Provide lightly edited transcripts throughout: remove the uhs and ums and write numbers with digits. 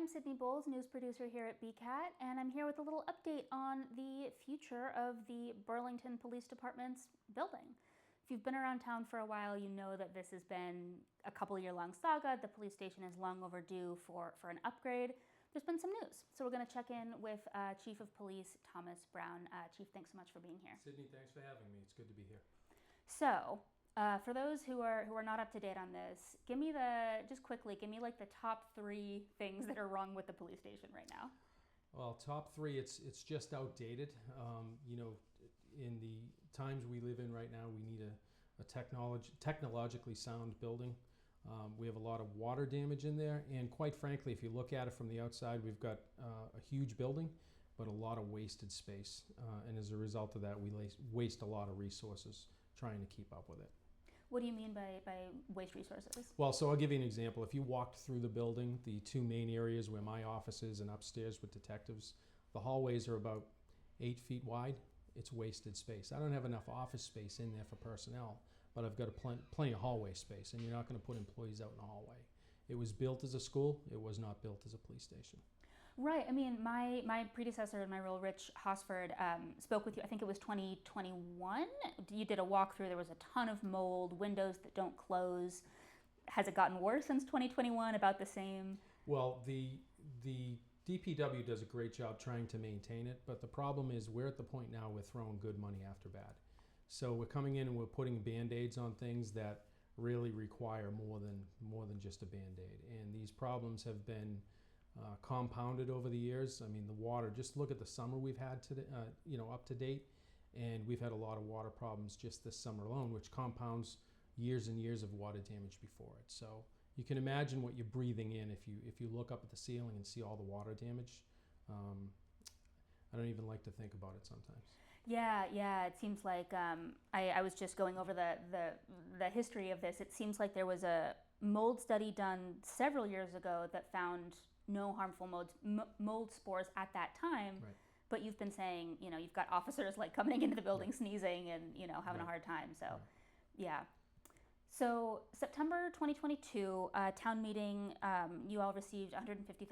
I'm Sydney Bowles, news producer here at BCAT, and I'm here with a little update on the future of the Burlington Police Department's building. If you've been around town for a while, you know that this has been a couple-year-long saga. The police station is long overdue for an upgrade. There's been some news, so we're going to check in with Chief of Police Thomas Browne. Chief, thanks so much for being here. Sydney, thanks for having me. It's good to be here. So, for those who are not up to date on this, give me like the top 3 things that are wrong with the police station right now. Well, top 3, it's just outdated. In the times we live in right now, we need a technologically sound building. We have a lot of water damage in there, and quite frankly, if you look at it from the outside, we've got a huge building, but a lot of wasted space. And as a result of that, we waste a lot of resources trying to keep up with it. What do you mean by waste resources? Well, so I'll give you an example. If you walked through the building, the 2 main areas where my office is and upstairs with detectives, the hallways are about 8 feet wide. It's wasted space. I don't have enough office space in there for personnel, but I've got plenty of hallway space, and you're not going to put employees out in the hallway. It was built as a school. It was not built as a police station. Right. I mean, my predecessor in my role, Rich Hosford, spoke with you. I think it was 2021. You did a walkthrough. There was a ton of mold, windows that don't close. Has it gotten worse since 2021? About the same? Well, the DPW does a great job trying to maintain it, but the problem is we're at the point now we're throwing good money after bad. So we're coming in and we're putting Band-Aids on things that really require more than just a Band-Aid. And these problems have been compounded over the years. I mean, the water, just look at the summer we've had today, up to date, and we've had a lot of water problems just this summer alone, which compounds years and years of water damage before it. So you can imagine what you're breathing in if you look up at the ceiling and see all the water damage. I don't even like to think about it sometimes. Yeah. It seems like I was just going over the history of this. It seems like there was a mold study done several years ago that found no harmful mold spores at that time. Right. But you've been saying, you've got officers like coming into the building, right, sneezing and, having a hard time. So, right. Yeah. So September 2022, town meeting, you all received $150,000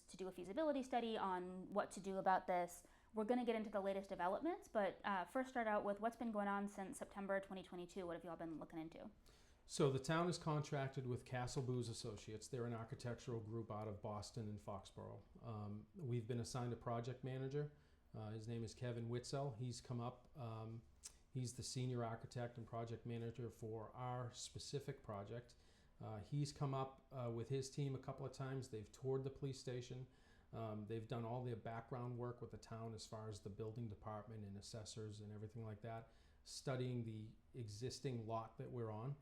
to do a feasibility study on what to do about this. We're going to get into the latest developments, but first start out with what's been going on since September 2022. What have you all been looking into? So the town is contracted with Castle Booz Associates. They're an architectural group out of Boston and Foxborough. We've been assigned a project manager. His name is Kevin Witzel. He's come up. He's the senior architect and project manager for our specific project. He's come up with his team a couple of times. They've toured the police station. They've done all their background work with the town as far as the building department and assessors and everything like that, studying the existing lot that we're on.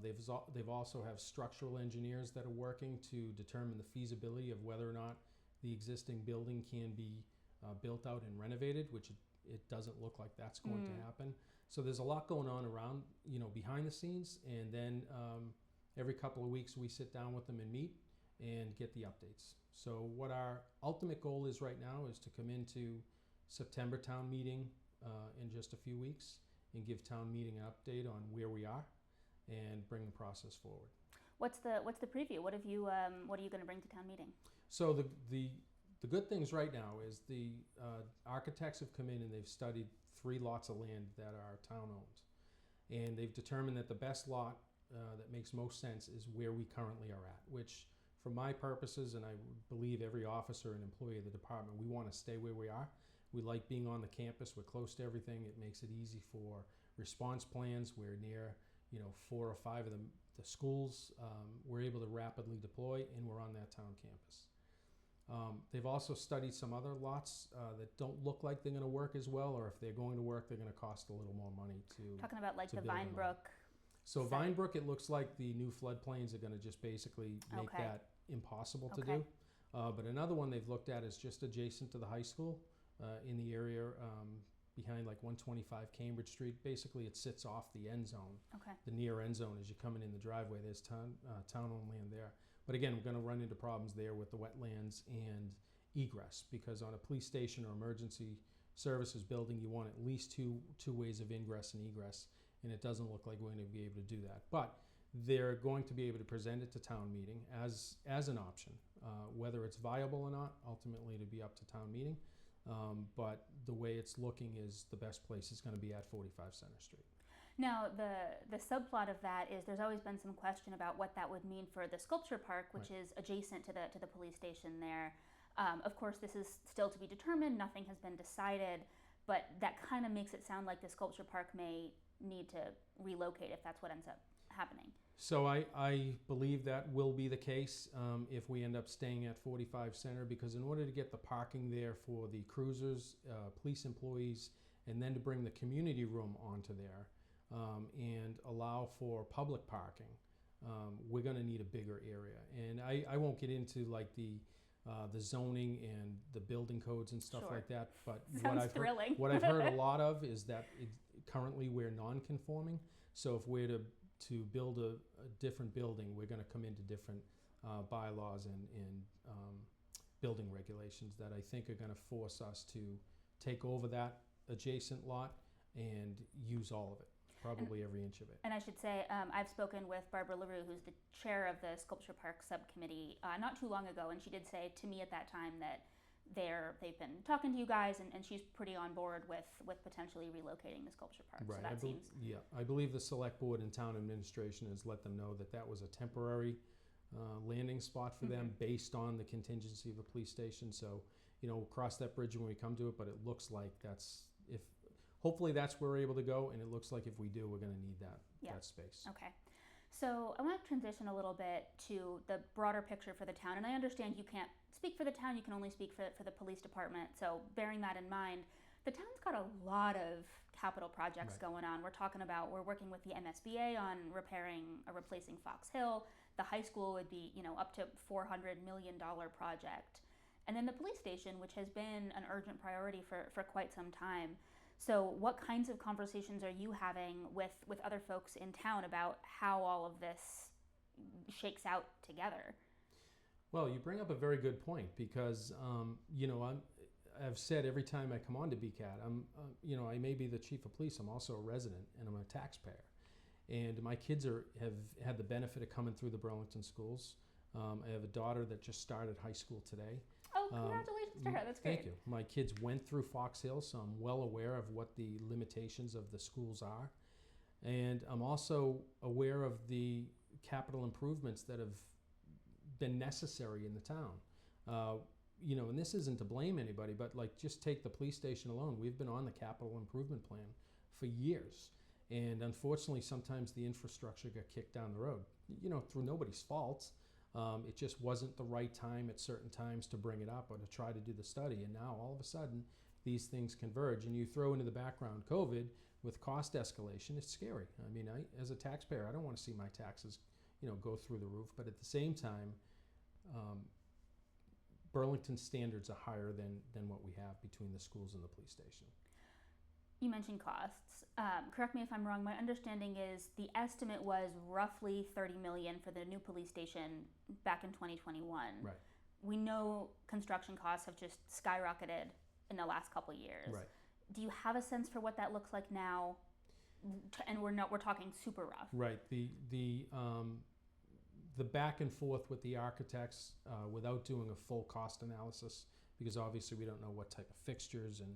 They've also have structural engineers that are working to determine the feasibility of whether or not the existing building can be built out and renovated, which it doesn't look like that's going to happen. So there's a lot going on around, behind the scenes, and then every couple of weeks we sit down with them and meet and get the updates. So what our ultimate goal is right now is to come into September town meeting in just a few weeks and give town meeting an update on where we are and bring the process forward. What's the preview? What are you going to bring to town meeting? So the good things right now is the architects have come in and they've studied 3 lots of land that are town owned, and they've determined that the best lot that makes most sense is where we currently are at, which for my purposes, and I believe every officer and employee of the department, we want to stay where we are. We like being on the campus. We're close to everything. It makes it easy for response plans. We're near 4 or 5 of the schools. We're able to rapidly deploy, and we're on that town campus. They've also studied some other lots that don't look like they're going to work as well, or if they're going to work, they're going to cost a little more money to. Talking about like the Vinebrook. So Vinebrook, it looks like the new floodplains are going to just basically make that impossible to do. But another one they've looked at is just adjacent to the high school in the area behind like 125 Cambridge Street. Basically, it sits off the end zone, the near end zone as you're coming in the driveway. There's town-owned land there. But again, we're going to run into problems there with the wetlands and egress, because on a police station or emergency services building, you want at least two ways of ingress and egress, and it doesn't look like we're going to be able to do that. But they're going to be able to present it to town meeting as an option. Whether it's viable or not, ultimately to be up to town meeting. But the way it's looking is the best place is going to be at 45 Center Street. Now, the subplot of that is there's always been some question about what that would mean for the sculpture park, which is adjacent to the police station there. Of course, this is still to be determined. Nothing has been decided, but that kind of makes it sound like the sculpture park may need to relocate if that's what ends up happening. So I believe that will be the case if we end up staying at 45 Center, because in order to get the parking there for the cruisers, police employees, and then to bring the community room onto there and allow for public parking, we're going to need a bigger area. And I won't get into like the zoning and the building codes and stuff like that, but what I've heard a lot of is that currently we're non-conforming. So if we're to build a different building, we're going to come into different bylaws and building regulations that I think are going to force us to take over that adjacent lot and use all of it, probably every inch of it. And I should say, I've spoken with Barbara LaRue, who's the chair of the Sculpture Park Subcommittee, not too long ago, and she did say to me at that time that they've been talking to you guys, and she's pretty on board with potentially relocating the sculpture park. Right. So that seems. Yeah, I believe the select board and town administration has let them know that that was a temporary landing spot for them based on the contingency of the police station. So, we'll cross that bridge when we come to it, but it looks like hopefully that's where we're able to go, and it looks like if we do, we're going to need that space. Okay. So I want to transition a little bit to the broader picture for the town, and I understand you can't speak for the town, you can only speak for the police department, so bearing that in mind, the town's got a lot of capital projects going on. We're working with the MSBA on repairing or replacing Fox Hill. The high school would be, up to $400 million project. And then the police station, which has been an urgent priority for quite some time. So what kinds of conversations are you having with other folks in town about how all of this shakes out together? Well, you bring up a very good point because, I've said every time I come on to BCAT, I may be the chief of police, I'm also a resident and I'm a taxpayer. And my kids have had the benefit of coming through the Burlington schools. I have a daughter that just started high school today. Oh, congratulations to her, that's great. Thank you. My kids went through Fox Hill, so I'm well aware of what the limitations of the schools are. And I'm also aware of the capital improvements that have been necessary in the town. And this isn't to blame anybody, but just take the police station alone. We've been on the capital improvement plan for years. And unfortunately, sometimes the infrastructure got kicked down the road, through nobody's fault. It just wasn't the right time at certain times to bring it up or to try to do the study. And now all of a sudden, these things converge. And you throw into the background COVID with cost escalation, it's scary. I mean, as a taxpayer, I don't want to see my taxes, go through the roof. But at the same time, Burlington standards are higher than what we have between the schools and the police station. You mentioned costs. Correct me if I'm wrong. My understanding is the estimate was roughly $30 million for the new police station back in 2021. Right. We know construction costs have just skyrocketed in the last couple of years. Right. Do you have a sense for what that looks like now? And we're talking super rough. Right. The back and forth with the architects without doing a full cost analysis, because obviously we don't know what type of fixtures and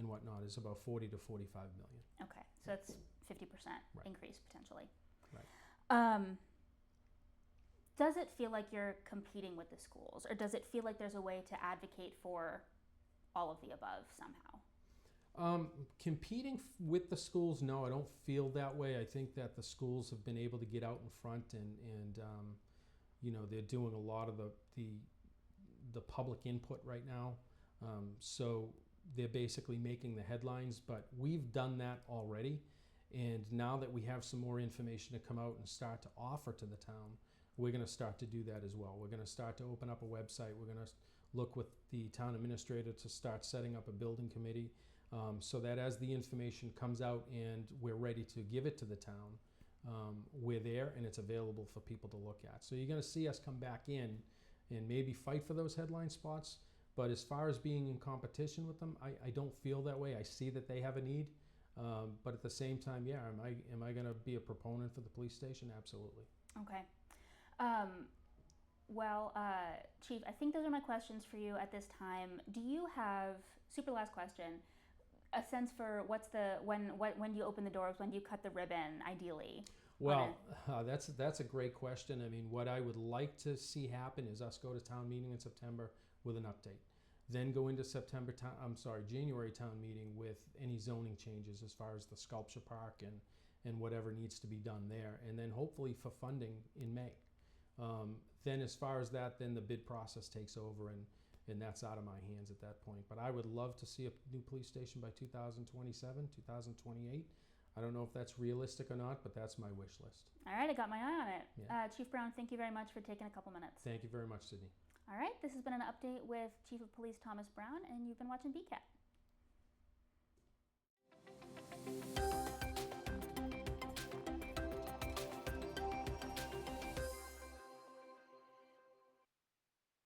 whatnot, is about 40 to 45 million. Okay, so that's 50% increase potentially. Right. Does it feel like you're competing with the schools, or does it feel like there's a way to advocate for all of the above somehow? Competing with the schools, no, I don't feel that way. I think that the schools have been able to get out in front and they're doing a lot of the public input right now. So they're basically making the headlines, but we've done that already. And now that we have some more information to come out and start to offer to the town, we're going to start to do that as well. We're going to start to open up a website. We're going to look with the town administrator to start setting up a building committee so that as the information comes out and we're ready to give it to the town, we're there and it's available for people to look at. So you're going to see us come back in and maybe fight for those headline spots. But as far as being in competition with them, I don't feel that way. I see that they have a need. But at the same time, am I going to be a proponent for the police station? Absolutely. Okay. Well, Chief, I think those are my questions for you at this time. Do you have, super last question, a sense for when you open the doors, when you cut the ribbon, ideally? Well, that's a great question. I mean, what I would like to see happen is us go to town meeting in September with an update. Then go into January town meeting with any zoning changes as far as the sculpture park and whatever needs to be done there. And then hopefully for funding in May. Then as far as that, then the bid process takes over and that's out of my hands at that point. But I would love to see a new police station by 2027, 2028. I don't know if that's realistic or not, but that's my wish list. All right, I got my eye on it. Yeah. Chief Browne, thank you very much for taking a couple minutes. Thank you very much, Sydney. All right, this has been an update with Chief of Police Thomas Browne, and you've been watching BCAT.